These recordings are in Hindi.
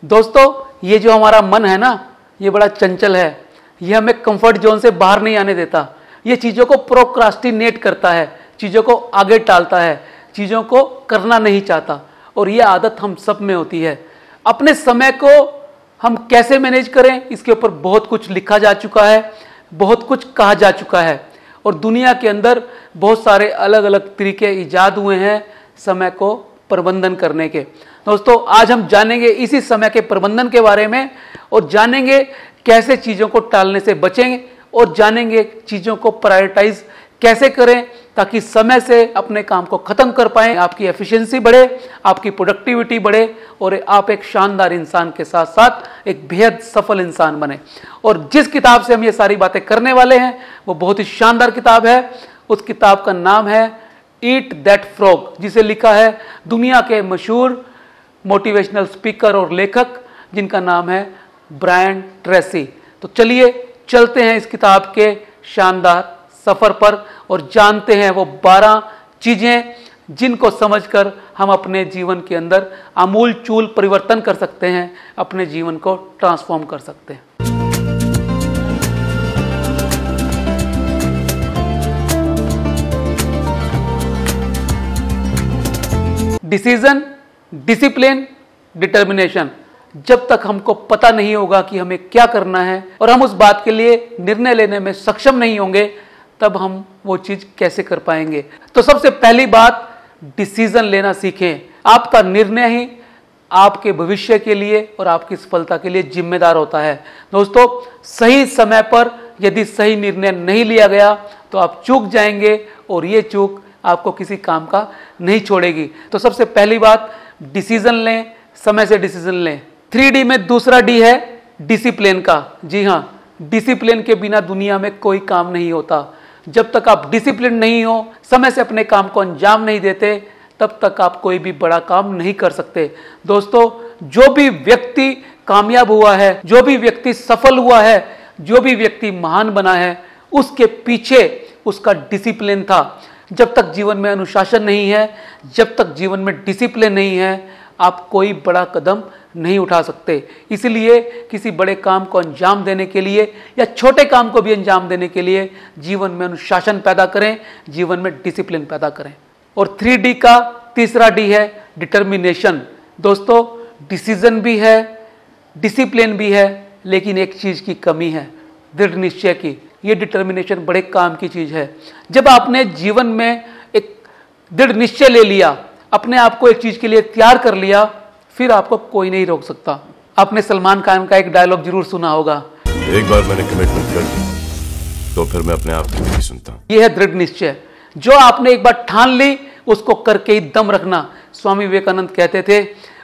दोस्तों, ये जो हमारा मन है ना, ये बड़ा चंचल है। ये हमें कंफर्ट जोन से बाहर नहीं आने देता। ये चीज़ों को प्रोक्रास्टिनेट करता है, चीज़ों को आगे टालता है, चीज़ों को करना नहीं चाहता। और ये आदत हम सब में होती है। अपने समय को हम कैसे मैनेज करें, इसके ऊपर बहुत कुछ लिखा जा चुका है, बहुत कुछ कहा जा चुका है। और दुनिया के अंदर बहुत सारे अलग अलग तरीके ईजाद हुए हैं समय को प्रबंधन करने के। दोस्तों, आज हम जानेंगे इसी समय के प्रबंधन के बारे में, और जानेंगे कैसे चीज़ों को टालने से बचेंगे, और जानेंगे चीज़ों को प्रायोरिटाइज कैसे करें ताकि समय से अपने काम को खत्म कर पाएं, आपकी एफिशिएंसी बढ़े, आपकी प्रोडक्टिविटी बढ़े, और आप एक शानदार इंसान के साथ साथ एक बेहद सफल इंसान बने। और जिस किताब से हम ये सारी बातें करने वाले हैं वो बहुत ही शानदार किताब है। उस किताब का नाम है ईट दैट फ्रॉग, जिसे लिखा है दुनिया के मशहूर मोटिवेशनल स्पीकर और लेखक जिनका नाम है ब्रायन ट्रेसी। तो चलिए चलते हैं इस किताब के शानदार सफर पर और जानते हैं वो 12 चीजें जिनको समझकर हम अपने जीवन के अंदर आमूल चूल परिवर्तन कर सकते हैं, अपने जीवन को ट्रांसफॉर्म कर सकते हैं। Decision, discipline, determination. जब तक हमको पता नहीं होगा कि हमें क्या करना है और हम उस बात के लिए निर्णय लेने में सक्षम नहीं होंगे, तब हम वो चीज कैसे कर पाएंगे। तो सबसे पहली बात, डिसीजन लेना सीखें। आपका निर्णय ही आपके भविष्य के लिए और आपकी सफलता के लिए जिम्मेदार होता है। दोस्तों, सही समय पर यदि सही निर्णय नहीं लिया गया तो आप चूक जाएंगे, और ये चूक आपको किसी काम का नहीं छोड़ेगी। तो सबसे पहली बात, डिसीजन लें, समय से डिसीजन लें। 3D में दूसरा डी है डिसिप्लिन का। जी हाँ, डिसिप्लिन के बिना दुनिया में कोई काम नहीं होता। जब तक आप डिसिप्लिन नहीं हो, समय से अपने काम को अंजाम नहीं देते, तब तक आप कोई भी बड़ा काम नहीं कर सकते। दोस्तों, जो भी व्यक्ति कामयाब हुआ है, जो भी व्यक्ति सफल हुआ है, जो भी व्यक्ति महान बना है, उसके पीछे उसका डिसिप्लिन था। जब तक जीवन में अनुशासन नहीं है, जब तक जीवन में डिसिप्लिन नहीं है, आप कोई बड़ा कदम नहीं उठा सकते। इसलिए किसी बड़े काम को अंजाम देने के लिए या छोटे काम को भी अंजाम देने के लिए जीवन में अनुशासन पैदा करें, जीवन में डिसिप्लिन पैदा करें। और 3D का तीसरा डी है डिटर्मिनेशन। दोस्तों, डिसीजन भी है, डिसिप्लिन भी है, लेकिन एक चीज की कमी है, दृढ़ निश्चय की। ये डिटर्मिनेशन बड़े काम की चीज है। जब आपने जीवन में एक दृढ़ निश्चय ले लिया, अपने आप को एक चीज के लिए तैयार कर लिया, फिर आपको कोई नहीं रोक सकता। आपने सलमान खान का एक डायलॉग जरूर सुना होगा, एक बार मैंने कमिटमेंट कर दी तो फिर मैं अपने आप की नहीं सुनता। यह है दृढ़ निश्चय। जो आपने एक बार ठान ली, उसको करके ही दम रखना। स्वामी विवेकानंद कहते थे,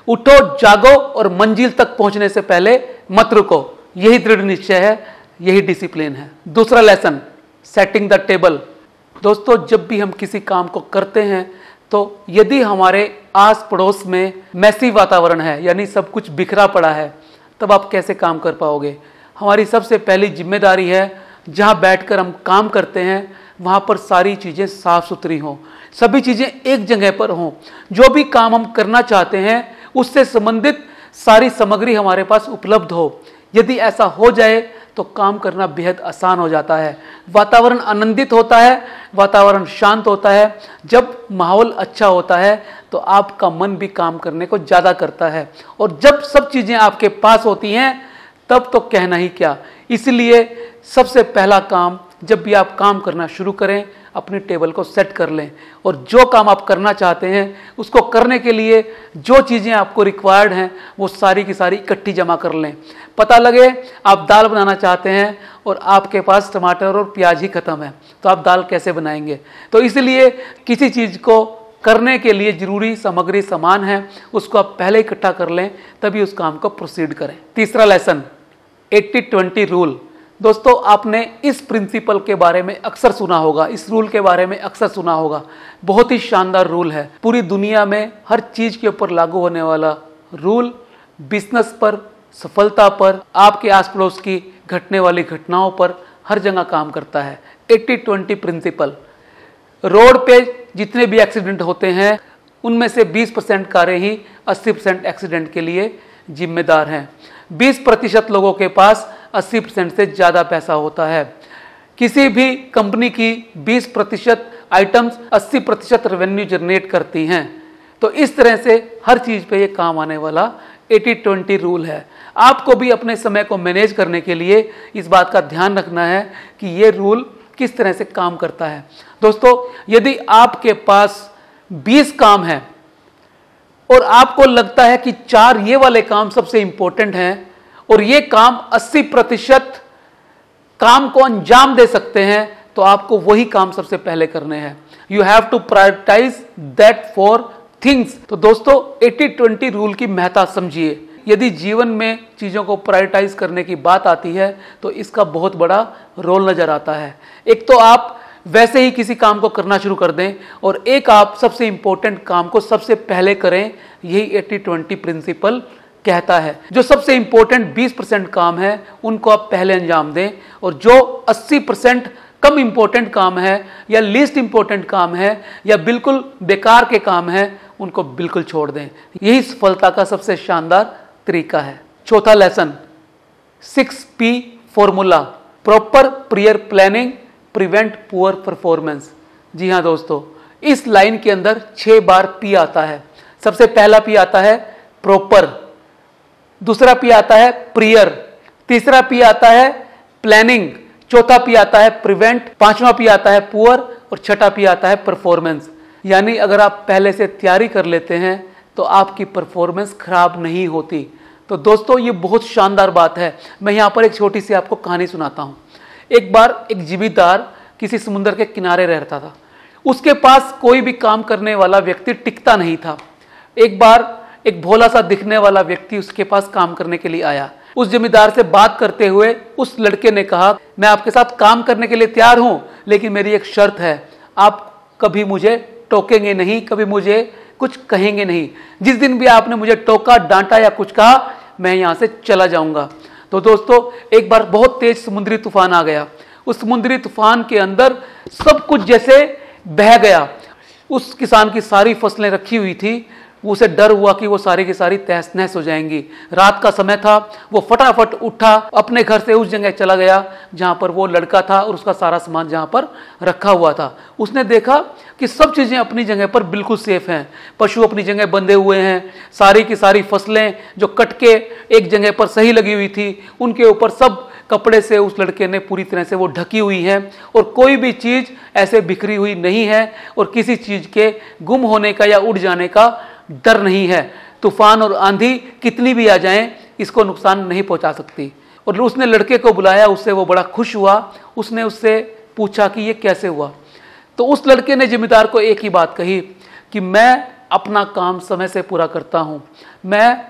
उठो, जागो और मंजिल तक पहुंचने से पहले मत रुको। यही दृढ़ निश्चय है, यही डिसिप्लिन है। दूसरा लेसन, सेटिंग द टेबल। दोस्तों, जब भी हम किसी काम को करते हैं तो यदि हमारे आस पड़ोस में मैसी वातावरण है, यानी सब कुछ बिखरा पड़ा है, तब आप कैसे काम कर पाओगे। हमारी सबसे पहली जिम्मेदारी है, जहां बैठकर हम काम करते हैं वहां पर सारी चीजें साफ सुथरी हों, सभी चीजें एक जगह पर हों। जो भी काम हम करना चाहते हैं उससे संबंधित सारी सामग्री हमारे पास उपलब्ध हो। यदि ऐसा हो जाए तो काम करना बेहद आसान हो जाता है। वातावरण आनंदित होता है, वातावरण शांत होता है। जब माहौल अच्छा होता है तो आपका मन भी काम करने को ज़्यादा करता है, और जब सब चीज़ें आपके पास होती हैं तब तो कहना ही क्या। इसलिए सबसे पहला काम, जब भी आप काम करना शुरू करें, अपनी टेबल को सेट कर लें, और जो काम आप करना चाहते हैं उसको करने के लिए जो चीज़ें आपको रिक्वायर्ड हैं वो सारी की सारी इकट्ठी जमा कर लें। पता लगे आप दाल बनाना चाहते हैं और आपके पास टमाटर और प्याज ही खत्म है, तो आप दाल कैसे बनाएंगे। तो इसलिए किसी चीज़ को करने के लिए जरूरी सामग्री समान है, उसको आप पहले इकट्ठा कर लें, तभी उस काम को प्रोसीड करें। तीसरा लेसन, 80-20 रूल। दोस्तों, आपने इस प्रिंसिपल के बारे में अक्सर सुना होगा, इस रूल के बारे में अक्सर सुना होगा। बहुत ही शानदार रूल है, पूरी दुनिया में हर चीज के ऊपर लागू होने वाला रूल। बिजनेस पर, सफलता पर, आपके आस पड़ोस की घटने वाली घटनाओं पर हर जगह काम करता है। 80-20 प्रिंसिपल। रोड पे जितने भी एक्सीडेंट होते हैं उनमें से 20% कारें ही 80% एक्सीडेंट के लिए जिम्मेदार हैं। 20% लोगों के पास 80% से ज़्यादा पैसा होता है। किसी भी कंपनी की 20% आइटम्स 80% रेवेन्यू जनरेट करती हैं। तो इस तरह से हर चीज़ पे ये काम आने वाला 80-20 रूल है। आपको भी अपने समय को मैनेज करने के लिए इस बात का ध्यान रखना है कि ये रूल किस तरह से काम करता है। दोस्तों, यदि आपके पास 20 काम हैं और आपको लगता है कि 4 ये वाले काम सबसे इंपॉर्टेंट हैं और ये काम 80% काम को अंजाम दे सकते हैं, तो आपको वही काम सबसे पहले करने हैं। You have to prioritize that for things. तो दोस्तों, 80-20 रूल की महत्ता समझिए। यदि जीवन में चीज़ों को प्रायोरिटाइज करने की बात आती है तो इसका बहुत बड़ा रोल नजर आता है। एक तो आप वैसे ही किसी काम को करना शुरू कर दें और एक आप सबसे इंपॉर्टेंट काम को सबसे पहले करें। यही 80-20 प्रिंसिपल कहता है। जो सबसे इंपॉर्टेंट 20% काम है उनको आप पहले अंजाम दें और जो 80% कम इंपॉर्टेंट काम है या लीस्ट इंपॉर्टेंट काम है या बिल्कुल बेकार के काम है उनको बिल्कुल छोड़ दें। यही सफलता का सबसे शानदार तरीका है। चौथा lesson, 6P formula, proper prior planning prevent poor performance. जी हाँ दोस्तों, इस लाइन के अंदर 6 बार P आता है। सबसे पहला P आता है प्रॉपर, दूसरा P आता है प्रियर, तीसरा P आता है प्लानिंग, चौथा P आता है प्रिवेंट, पांचवा P आता है पुअर और छठा P आता है परफॉर्मेंस। यानी अगर आप पहले से तैयारी कर लेते हैं तो आपकी परफॉर्मेंस खराब नहीं होती। तो दोस्तों, ये बहुत शानदार बात है। मैं यहाँ पर एक छोटी सी आपको कहानी सुनाता हूँ। एक बार एक जिमीदार किसी समुद्र के किनारे रहता था। उसके पास कोई भी काम करने वाला व्यक्ति टिकता नहीं था। एक बार एक भोला सा दिखने वाला व्यक्ति उसके पास काम करने के लिए आया। उस जमींदार से बात करते हुए उस लड़के ने कहा, मैं आपके साथ काम करने के लिए तैयार हूं, लेकिन मेरी एक शर्त है, आप कभी मुझे टोकेंगे नहीं, कभी मुझे कुछ कहेंगे नहीं। जिस दिन भी आपने मुझे टोका, डांटा या कुछ कहा, मैं यहां से चला जाऊंगा। तो दोस्तों, एक बार बहुत तेज समुद्री तूफान आ गया। उस समुद्री तूफान के अंदर सब कुछ जैसे बह गया। उस किसान की सारी फसलें रखी हुई थी, उसे डर हुआ कि वो सारी की सारी तहस नहस हो जाएंगी। रात का समय था, वो फटाफट उठा, अपने घर से उस जगह चला गया जहां पर वो लड़का था और उसका सारा सामान जहां पर रखा हुआ था। उसने देखा कि सब चीजें अपनी जगह पर बिल्कुल सेफ हैं। पशु अपनी जगह बंधे हुए हैं, सारी की सारी फसलें जो कट के एक जगह पर सही लगी हुई थी, उनके ऊपर सब कपड़े से उस लड़के ने पूरी तरह से वो ढकी हुई है और कोई भी चीज ऐसे बिखरी हुई नहीं है और किसी चीज के गुम होने का या उड़ जाने का डर नहीं है। तूफान और आंधी कितनी भी आ जाएं, इसको नुकसान नहीं पहुंचा सकती। और उसने लड़के को बुलाया, उससे वो बड़ा खुश हुआ। उसने उससे पूछा कि ये कैसे हुआ। तो उस लड़के ने जिम्मेदार को एक ही बात कही कि मैं अपना काम समय से पूरा करता हूं, मैं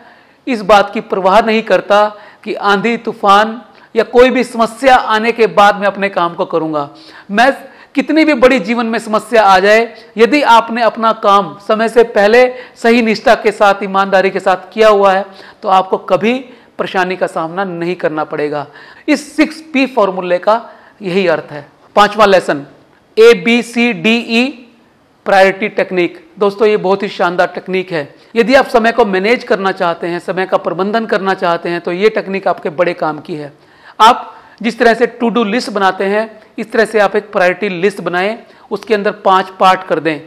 इस बात की परवाह नहीं करता कि आंधी तूफान या कोई भी समस्या आने के बाद मैं अपने काम को करूंगा। मैं कितनी भी बड़ी जीवन में समस्या आ जाए, यदि आपने अपना काम समय से पहले सही निष्ठा के साथ, ईमानदारी के साथ किया हुआ है, तो आपको कभी परेशानी का सामना नहीं करना पड़ेगा। इस 6P फॉर्मूले का यही अर्थ है। पांचवा लेसन, ABCDE प्रायोरिटी टेक्निक। दोस्तों, ये बहुत ही शानदार टेक्निक है। यदि आप समय को मैनेज करना चाहते हैं, समय का प्रबंधन करना चाहते हैं, तो ये टेक्निक आपके बड़े काम की है। आप जिस तरह से टू डू लिस्ट बनाते हैं, इस तरह से आप एक प्रायोरिटी लिस्ट बनाएं। उसके अंदर 5 पार्ट कर दें।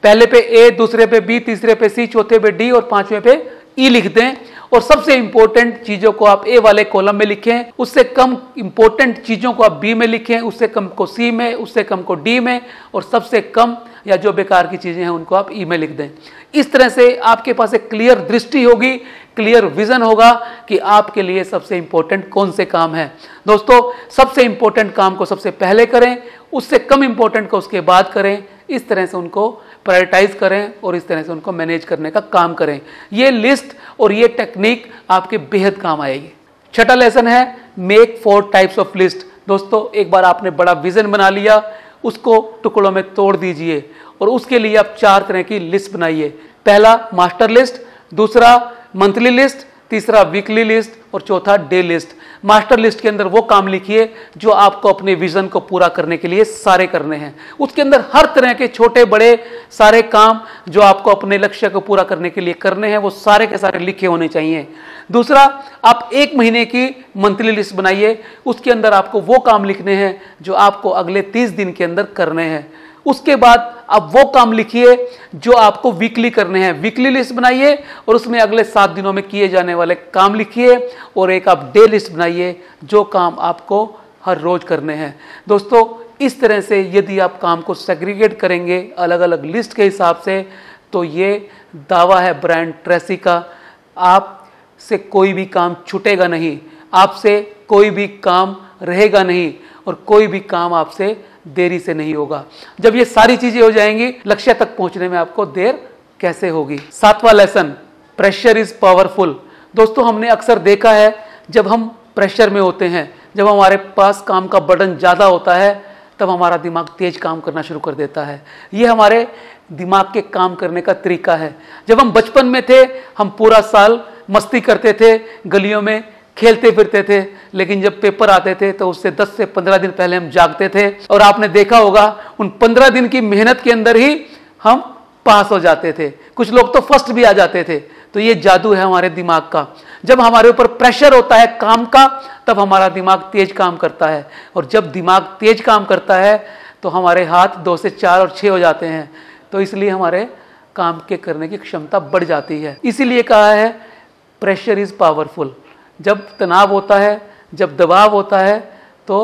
पहले पे A, दूसरे पे B, तीसरे पे C, चौथे पे D और पांचवें पे E लिख दें। और सबसे इंपॉर्टेंट चीजों को आप A वाले कॉलम में लिखें, उससे कम इंपॉर्टेंट चीजों को आप B में लिखें, उससे कम को C में, उससे कम को D में और सबसे कम या जो बेकार की चीजें हैं उनको आप E में लिख दें। इस तरह से आपके पास एक क्लियर दृष्टि होगी, क्लियर विजन होगा कि आपके लिए सबसे इंपॉर्टेंट कौन से काम है। दोस्तों, सबसे इंपॉर्टेंट काम को सबसे पहले करें, उससे कम इंपॉर्टेंट को उसके बाद करें। इस तरह से उनको प्रायोरिटाइज करें और इस तरह से उनको मैनेज करने का काम करें। ये लिस्ट और ये टेक्निक आपके बेहद काम आएगी। छठा लेसन है मेक 4 टाइप्स ऑफ लिस्ट। दोस्तों, एक बार आपने बड़ा विजन बना लिया, उसको टुकड़ों में तोड़ दीजिए और उसके लिए आप 4 तरह की लिस्ट बनाइए। पहला मास्टर लिस्ट, दूसरा मंथली लिस्ट, तीसरा वीकली लिस्ट और चौथा डे लिस्ट। मास्टर लिस्ट के अंदर वो काम लिखिए जो आपको अपने विजन को पूरा करने के लिए सारे करने हैं। उसके अंदर हर तरह के छोटे बड़े सारे काम जो आपको अपने लक्ष्य को पूरा करने के लिए करने हैं वो सारे के सारे लिखे होने चाहिए। दूसरा, आप 1 महीने की मंथली लिस्ट बनाइए, उसके अंदर आपको वो काम लिखने हैं जो आपको अगले 30 दिन के अंदर करने हैं। उसके बाद आप वो काम लिखिए जो आपको वीकली करने हैं। वीकली लिस्ट बनाइए और उसमें अगले 7 दिनों में किए जाने वाले काम लिखिए, और एक आप डे लिस्ट बनाइए जो काम आपको हर रोज करने हैं। दोस्तों, इस तरह से यदि आप काम को सेग्रीगेट करेंगे अलग अलग लिस्ट के हिसाब से, तो ये दावा है ब्रायन ट्रेसी का, आपसे कोई भी काम छूटेगा नहीं, आपसे कोई भी काम रहेगा नहीं, और कोई भी काम आपसे देरी से नहीं होगा। जब ये सारी चीजें हो जाएंगी, लक्ष्य तक पहुंचने में आपको देर कैसे होगी। 7वां लेसन, प्रेशर इज पावरफुल। दोस्तों, हमने अक्सर देखा है जब हम प्रेशर में होते हैं, जब हमारे पास काम का बर्डन ज्यादा होता है, तब हमारा दिमाग तेज काम करना शुरू कर देता है। ये हमारे दिमाग के काम करने का तरीका है। जब हम बचपन में थे, हम पूरा साल मस्ती करते थे, गलियों में खेलते फिरते थे, लेकिन जब पेपर आते थे तो उससे 10 से 15 दिन पहले हम जागते थे, और आपने देखा होगा उन 15 दिन की मेहनत के अंदर ही हम पास हो जाते थे। कुछ लोग तो फर्स्ट भी आ जाते थे। तो ये जादू है हमारे दिमाग का। जब हमारे ऊपर प्रेशर होता है काम का, तब हमारा दिमाग तेज काम करता है, और जब दिमाग तेज काम करता है तो हमारे हाथ 2 से 4 और 6 हो जाते हैं। तो इसलिए हमारे काम के करने की क्षमता बढ़ जाती है। इसीलिए कहा है प्रेशर इज पावरफुल। जब तनाव होता है, जब दबाव होता है, तो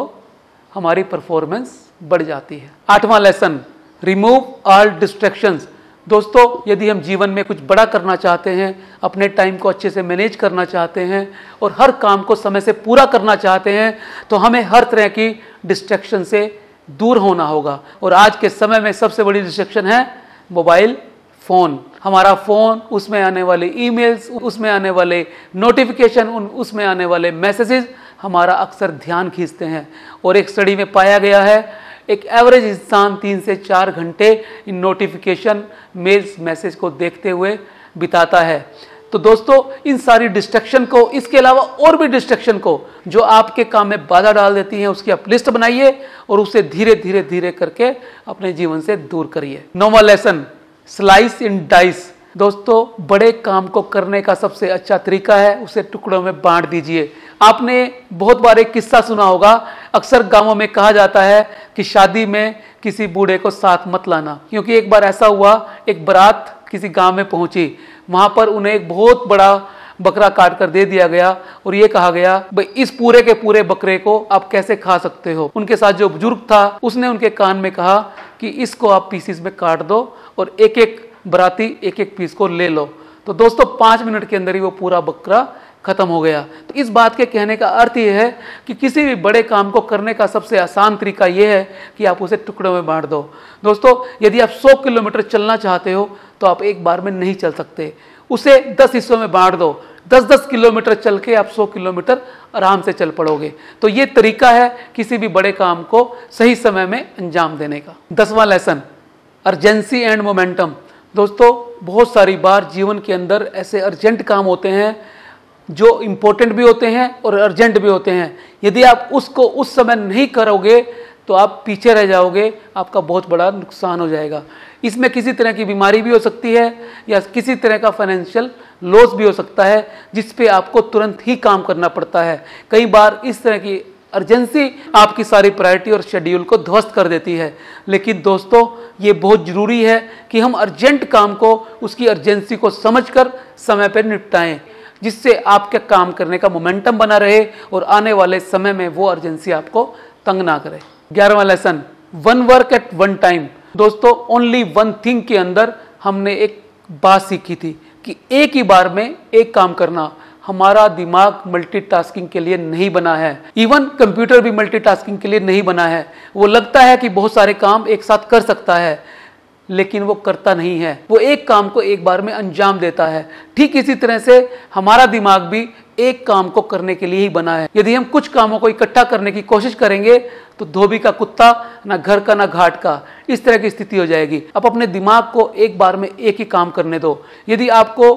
हमारी परफॉर्मेंस बढ़ जाती है। 8वां लेसन, रिमूव ऑल डिस्ट्रैक्शंस। दोस्तों, यदि हम जीवन में कुछ बड़ा करना चाहते हैं, अपने टाइम को अच्छे से मैनेज करना चाहते हैं और हर काम को समय से पूरा करना चाहते हैं, तो हमें हर तरह की डिस्ट्रैक्शन से दूर होना होगा। और आज के समय में सबसे बड़ी डिस्ट्रैक्शन है मोबाइल फोन। हमारा फोन, उसमें आने वाले ईमेल्स, उसमें आने वाले नोटिफिकेशन, उसमें आने वाले मैसेजेस हमारा अक्सर ध्यान खींचते हैं। और एक स्टडी में पाया गया है, एक एवरेज इंसान 3 से 4 घंटे इन नोटिफिकेशन, मेल्स, मैसेज को देखते हुए बिताता है। तो दोस्तों, इन सारी डिस्ट्रैक्शन को, इसके अलावा और भी डिस्ट्रैक्शन को जो आपके काम में बाधा डाल देती हैं, उसकी आप लिस्ट बनाइए और उसे धीरे धीरे धीरे करके अपने जीवन से दूर करिए। 9वां लेसन, स्लाइस इन डाइस। दोस्तों, बड़े काम को करने का सबसे अच्छा तरीका है उसे टुकड़ों में बांट दीजिए। आपने बहुत बार एक किस्सा सुना होगा, अक्सर गांवों में कहा जाता है कि शादी में किसी बूढ़े को साथ मत लाना, क्योंकि एक बार ऐसा हुआ, एक बारात किसी गांव में पहुंची, वहां पर उन्हें एक बहुत बड़ा बकरा काट कर दे दिया गया और ये कहा गया, भाई इस पूरे के पूरे बकरे को आप कैसे खा सकते हो। उनके साथ जो बुजुर्ग था उसने उनके कान में कहा कि इसको आप पीसीस में काट दो और एक एक बराती एक एक पीस को ले लो। तो दोस्तों, 5 मिनट के अंदर ही वो पूरा बकरा खत्म हो गया। तो इस बात के कहने का अर्थ यह है कि किसी भी बड़े काम को करने का सबसे आसान तरीका यह है कि आप उसे टुकड़ों में बांट दो। दोस्तों, यदि आप 100 किलोमीटर चलना चाहते हो तो आप एक बार में नहीं चल सकते, उसे 10 हिस्सों में बांट दो। 10-10 किलोमीटर चल के आप 100 किलोमीटर आराम से चल पड़ोगे। तो ये तरीका है किसी भी बड़े काम को सही समय में अंजाम देने का। 10वां लेसन, अर्जेंसी एंड मोमेंटम। दोस्तों, बहुत सारी बार जीवन के अंदर ऐसे अर्जेंट काम होते हैं जो इंपॉर्टेंट भी होते हैं और अर्जेंट भी होते हैं। यदि आप उसको उस समय नहीं करोगे तो आप पीछे रह जाओगे, आपका बहुत बड़ा नुकसान हो जाएगा। इसमें किसी तरह की बीमारी भी हो सकती है या किसी तरह का फाइनेंशियल लॉस भी हो सकता है, जिस पे आपको तुरंत ही काम करना पड़ता है। कई बार इस तरह की अर्जेंसी आपकी सारी प्रायोरिटी और शेड्यूल को ध्वस्त कर देती है। लेकिन दोस्तों, ये बहुत जरूरी है कि हम अर्जेंट काम को उसकी अर्जेंसी को समझकर समय पर निपटाएं, जिससे आपके काम करने का मोमेंटम बना रहे और आने वाले समय में वो अर्जेंसी आपको तंग ना करे। 11वां lesson, one work at one time. दोस्तों, ओनली वन थिंग के अंदर हमने एक बात सीखी थी कि एक ही बार में एक काम करना। हमारा दिमाग मल्टीटास्किंग के लिए नहीं बना है। इवन कंप्यूटर भी मल्टीटास्किंग के लिए नहीं बना है। वो लगता है कि बहुत सारे काम एक साथ कर सकता है, लेकिन वो करता नहीं है। वो एक काम को एक बार में अंजाम देता है। ठीक इसी तरह से हमारा दिमाग भी एक काम को करने के लिए ही बना है। यदि हम कुछ कामों को इकट्ठा करने की कोशिश करेंगे तो धोबी का कुत्ता, ना घर का ना घाट का, इस तरह की स्थिति हो जाएगी। अब अपने दिमाग को एक बार में एक ही काम करने दो। यदि आपको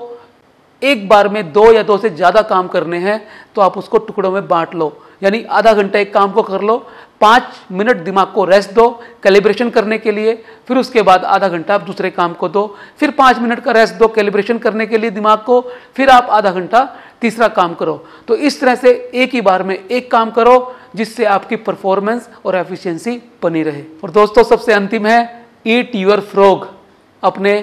एक बार में 2 या 2 से ज़्यादा काम करने हैं तो आप उसको टुकड़ों में बांट लो। यानी आधा घंटा एक काम को कर लो, 5 मिनट दिमाग को रेस्ट दो कैलिब्रेशन करने के लिए, फिर उसके बाद आधा घंटा आप दूसरे काम को दो, फिर 5 मिनट का रेस्ट दो कैलिब्रेशन करने के लिए दिमाग को, फिर आप आधा घंटा तीसरा काम करो। तो इस तरह से एक ही बार में एक काम करो जिससे आपकी परफॉर्मेंस और एफिशिएंसी बनी रहे। और दोस्तों सबसे अंतिम है ईट यूर फ्रॉग, अपने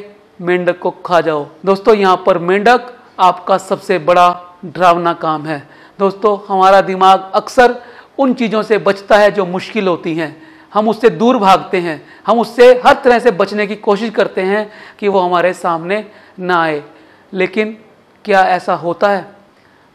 मेंढक को खा जाओ। दोस्तों यहाँ पर मेंढक आपका सबसे बड़ा डरावना काम है। दोस्तों हमारा दिमाग अक्सर उन चीज़ों से बचता है जो मुश्किल होती हैं, हम उससे दूर भागते हैं, हम उससे हर तरह से बचने की कोशिश करते हैं कि वो हमारे सामने ना आए। लेकिन क्या ऐसा होता है?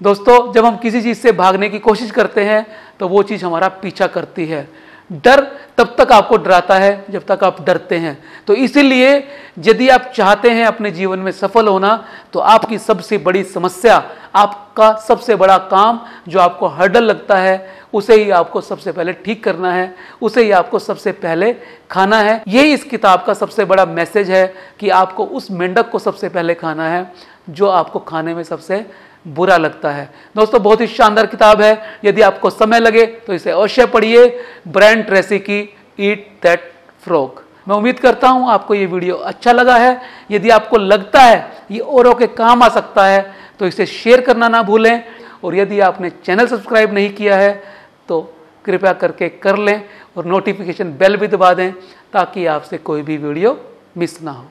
दोस्तों जब हम किसी चीज़ से भागने की कोशिश करते हैं तो वो चीज़ हमारा पीछा करती है। डर तब तक आपको डराता है जब तक आप डरते हैं। तो इसीलिए यदि आप चाहते हैं अपने जीवन में सफल होना तो आपकी सबसे बड़ी समस्या, आपका सबसे बड़ा काम जो आपको हर्डल लगता है उसे ही आपको सबसे पहले ठीक करना है, उसे ही आपको सबसे पहले खाना है। यही इस किताब का सबसे बड़ा मैसेज है कि आपको उस मेंढक को सबसे पहले खाना है जो आपको खाने में सबसे बुरा लगता है। दोस्तों बहुत ही शानदार किताब है, यदि आपको समय लगे तो इसे अवश्य पढ़िए, ब्रायन ट्रेसी की ईट दैट फ्रॉग। मैं उम्मीद करता हूं आपको ये वीडियो अच्छा लगा है। यदि आपको लगता है ये औरों के काम आ सकता है तो इसे शेयर करना ना भूलें, और यदि आपने चैनल सब्सक्राइब नहीं किया है तो कृपया करके कर लें और नोटिफिकेशन बेल भी दबा दें ताकि आपसे कोई भी वीडियो मिस ना हो।